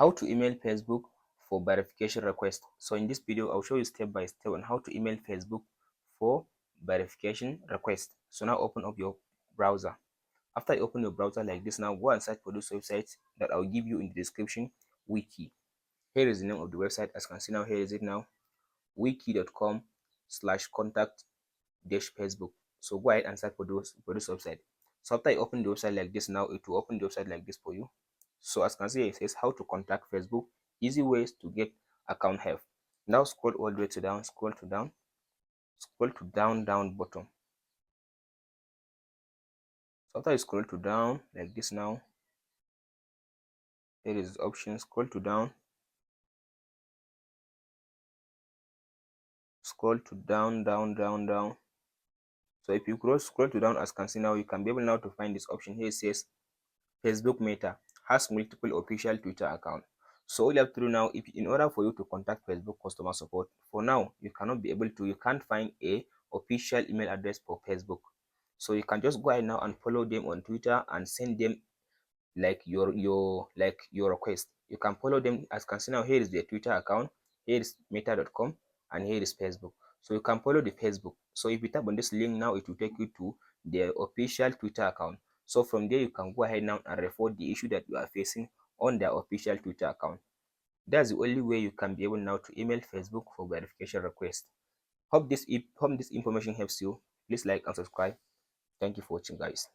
How to email Facebook for verification request. So in this video, I'll show you step by step on how to email Facebook for verification request. So now open up your browser. After you open your browser like this, now go and search for those websites that I'll give you in the description. Wiki. Here is the name of the website. As you can see now, here is it now. wiki.com/contact-facebook. So go ahead and search for this website. So after you open the website like this, now it will open the website like this for you. So as you can see, it says how to contact Facebook, easy ways to get account help. Now scroll all the way to down, scroll to down bottom. So after you scroll to down like this, now here is the option. Scroll to down, scroll to down. So if you scroll to down, as you can see now, you can be able now to find this option. Here it says Facebook Meta has multiple official Twitter accounts. So all you have to do now, in order for you to contact Facebook customer support, for now you can't find a official email address for Facebook. So you can just go ahead now and follow them on Twitter and send them like your request. You can follow them. As you can see now, here is their Twitter account, here is meta.com, and here is Facebook. So you can follow the Facebook. So if you tap on this link now, it will take you to their official Twitter account. So from there, you can go ahead now and report the issue that you are facing on their official Twitter account. That's the only way you can be able now to email Facebook for verification request. Hope this information helps you. Please like and subscribe. Thank you for watching, guys.